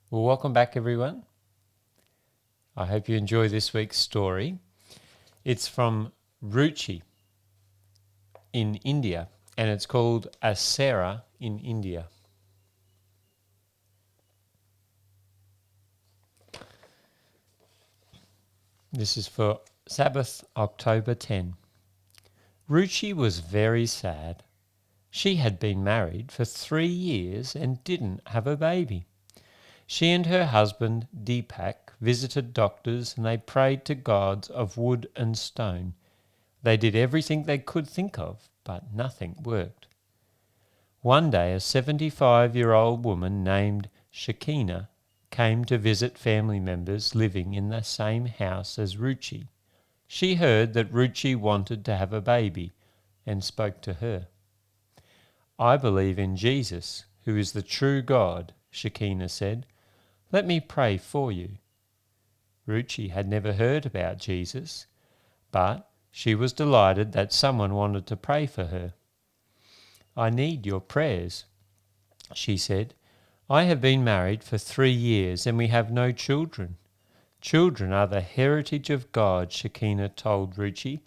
Well, welcome back, everyone. I hope you enjoy this week's story. It's from Ruchi in India, and it's called A Sara in India. This is for Sabbath, October 10. Ruchi was very sad. She had been married for 3 years and didn't have a baby. She and her husband, Deepak, visited doctors and they prayed to gods of wood and stone. They did everything they could think of, but nothing worked. One day a 75-year-old woman named Shekina came to visit family members living in the same house as Ruchi. She heard that Ruchi wanted to have a baby and spoke to her. "I believe in Jesus, who is the true God," Shekina said. "Let me pray for you." Ruchi had never heard about Jesus, but she was delighted that someone wanted to pray for her. "I need your prayers," she said. "I have been married for 3 years and we have no children." "Children are the heritage of God," Shekina told Ruchi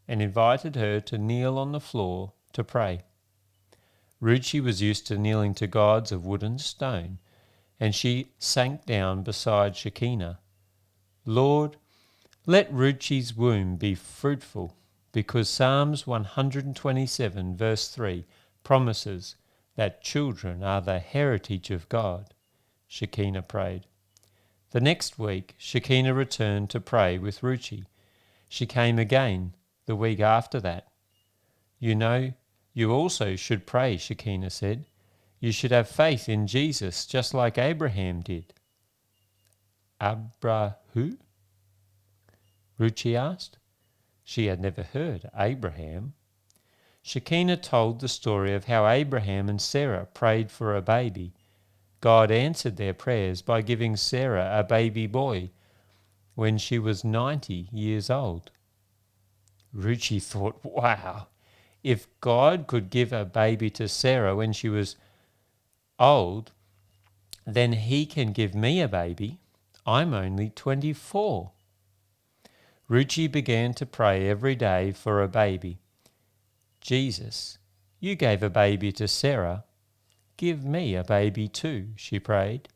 and invited her to kneel on the floor to pray. Ruchi was used to kneeling to gods of wood and stone, and she sank down beside Shekina. "Lord, let Ruchi's womb be fruitful, because Psalms 127 verse 3 promises that children are the heritage of God," Shekina prayed. The next week, Shekina returned to pray with Ruchi. She came again the week after that. "You know, you also should pray," Shekina said. "You should have faith in Jesus just like Abraham did." "Who?" Ruchi asked. She had never heard Abraham. Shekina told the story of how Abraham and Sarah prayed for a baby. God answered their prayers by giving Sarah a baby boy when she was 90 years old. Ruchi thought, wow, if God could give a baby to Sarah when she was old, then he can give me a baby. I'm only 24. Ruchi began to pray every day for a baby. "Jesus, you gave a baby to Sarah. Give me a baby too," she prayed.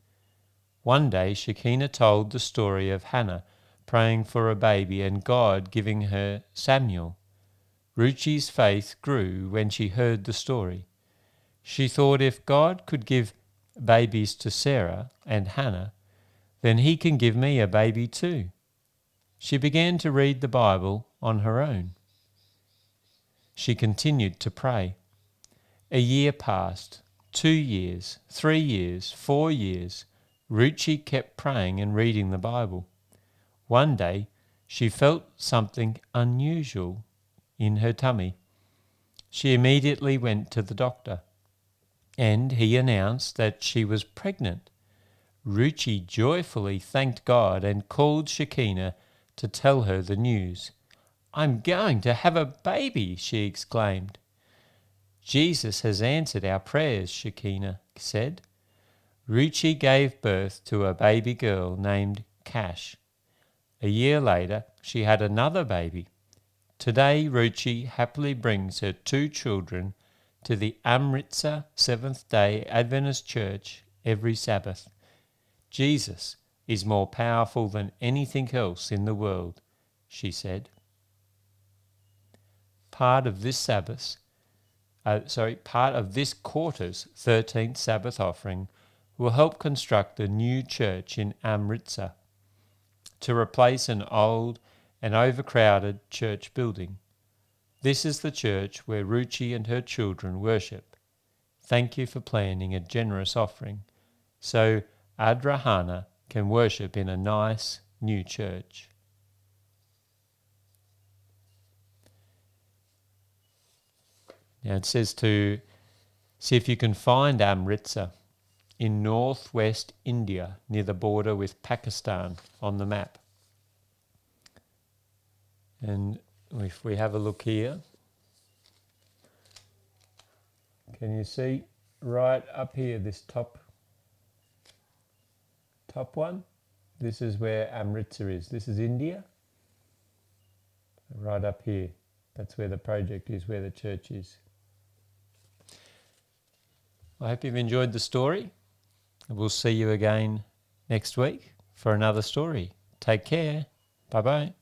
One day Shekina told the story of Hannah praying for a baby and God giving her Samuel. Ruchi's faith grew when she heard the story. She thought if God could give babies to Sarah and Hannah, then he can give me a baby too. She began to read the Bible on her own. She continued to pray. A year passed, 2 years, 3 years, 4 years. Ruchi kept praying and reading the Bible. One day, she felt something unusual in her tummy. She immediately went to the doctor, and he announced that she was pregnant. Ruchi joyfully thanked God and called Shekina to tell her the news. "I'm going to have a baby," she exclaimed. "Jesus has answered our prayers," Shekina said. Ruchi gave birth to a baby girl named Cash. A year later, she had another baby. Today, Ruchi happily brings her 2 children to the Amritsar Seventh-day Adventist Church every Sabbath. Jesus is more powerful than anything else in the world, she said. Part of this quarter's 13th Sabbath offering will help construct a new church in Amritsar to replace an old and overcrowded church building. This is the church where Ruchi and her children worship. Thank you for planning a generous offering so Adrahana can worship in a nice new church. Now it says to see if you can find Amritsar in northwest India near the border with Pakistan on the map. And if we have a look here, can you see right up here, this top top one. This is where Amritsar is. This is India. Right up here. That's where the project is, where the church is. I hope you've enjoyed the story. We'll see you again next week for another story. Take care. Bye-bye.